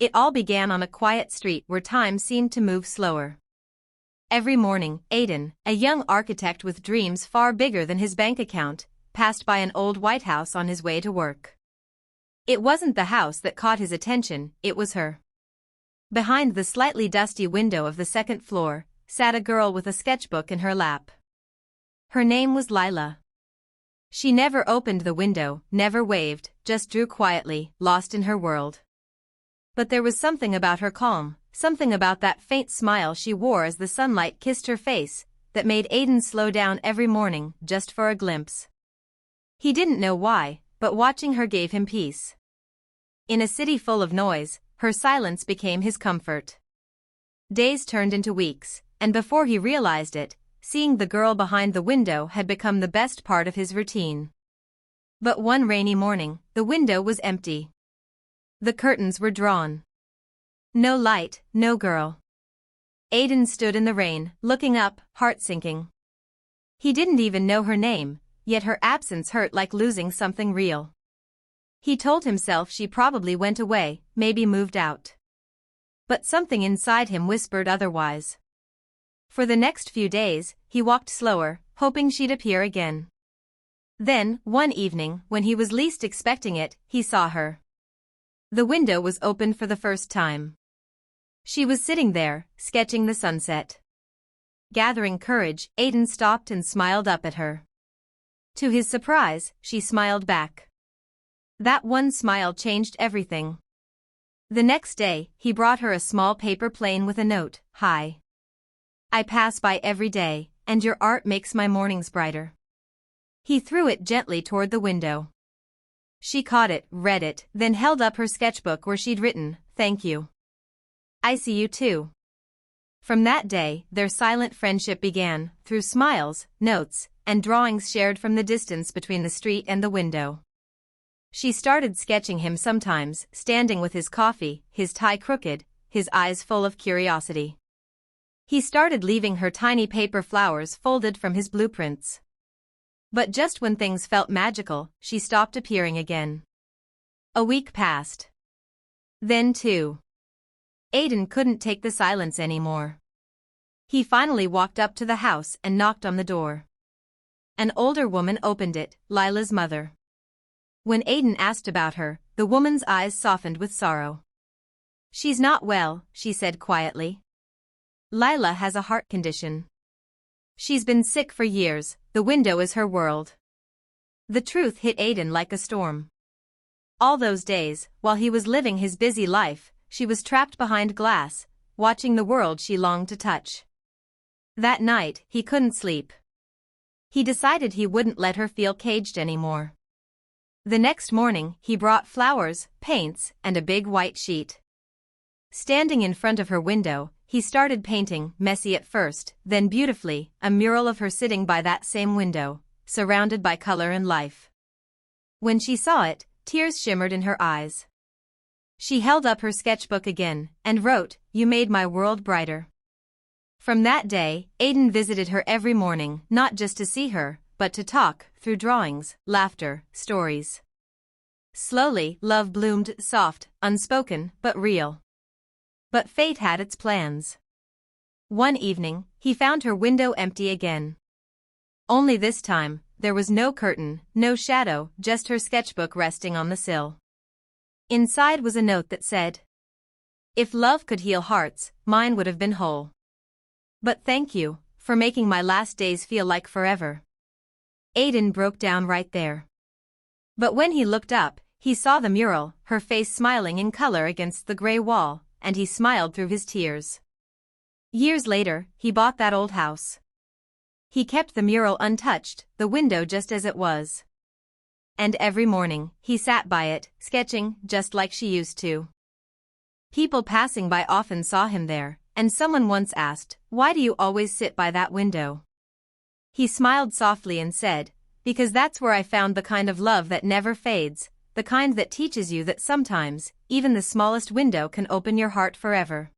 It all began on a quiet street where time seemed to move slower. Every morning, Aiden, a young architect with dreams far bigger than his bank account, passed by an old white house on his way to work. It wasn't the house that caught his attention, it was her. Behind the slightly dusty window of the second floor, sat a girl with a sketchbook in her lap. Her name was Lila. She never opened the window, never waved, just drew quietly, lost in her world. But there was something about her calm, something about that faint smile she wore as the sunlight kissed her face, that made Aiden slow down every morning, just for a glimpse. He didn't know why, but watching her gave him peace. In a city full of noise, her silence became his comfort. Days turned into weeks, and before he realized it, seeing the girl behind the window had become the best part of his routine. But one rainy morning, the window was empty. The curtains were drawn. No light, no girl. Aiden stood in the rain, looking up, heart sinking. He didn't even know her name, yet her absence hurt like losing something real. He told himself she probably went away, maybe moved out. But something inside him whispered otherwise. For the next few days, he walked slower, hoping she'd appear again. Then, one evening, when he was least expecting it, he saw her. The window was open for the first time. She was sitting there, sketching the sunset. Gathering courage, Aiden stopped and smiled up at her. To his surprise, she smiled back. That one smile changed everything. The next day, he brought her a small paper plane with a note, "Hi. I pass by every day, and your art makes my mornings brighter." He threw it gently toward the window. She caught it, read it, then held up her sketchbook where she'd written, "Thank you. I see you too." From that day, their silent friendship began, through smiles, notes, and drawings shared from the distance between the street and the window. She started sketching him sometimes, standing with his coffee, his tie crooked, his eyes full of curiosity. He started leaving her tiny paper flowers folded from his blueprints. But just when things felt magical, she stopped appearing again. A week passed. Then 2. Aiden couldn't take the silence anymore. He finally walked up to the house and knocked on the door. An older woman opened it, Lila's mother. When Aiden asked about her, the woman's eyes softened with sorrow. "She's not well," she said quietly. "Lila has a heart condition. She's been sick for years, the window is her world." The truth hit Aiden like a storm. All those days, while he was living his busy life, she was trapped behind glass, watching the world she longed to touch. That night, he couldn't sleep. He decided he wouldn't let her feel caged anymore. The next morning, he brought flowers, paints, and a big white sheet. Standing in front of her window, he started painting, messy at first, then beautifully, a mural of her sitting by that same window, surrounded by color and life. When she saw it, tears shimmered in her eyes. She held up her sketchbook again, and wrote, "You made my world brighter." From that day, Aiden visited her every morning, not just to see her, but to talk, through drawings, laughter, stories. Slowly, love bloomed, soft, unspoken, but real. But fate had its plans. One evening, he found her window empty again. Only this time, there was no curtain, no shadow, just her sketchbook resting on the sill. Inside was a note that said, "If love could heal hearts, mine would have been whole. But thank you, for making my last days feel like forever." Aiden broke down right there. But when he looked up, he saw the mural, her face smiling in color against the gray wall, and he smiled through his tears. Years later, he bought that old house. He kept the mural untouched, the window just as it was. And every morning, he sat by it, sketching, just like she used to. People passing by often saw him there, and someone once asked, "Why do you always sit by that window?" He smiled softly and said, "Because that's where I found the kind of love that never fades, the kind that teaches you that sometimes, even the smallest window can open your heart forever."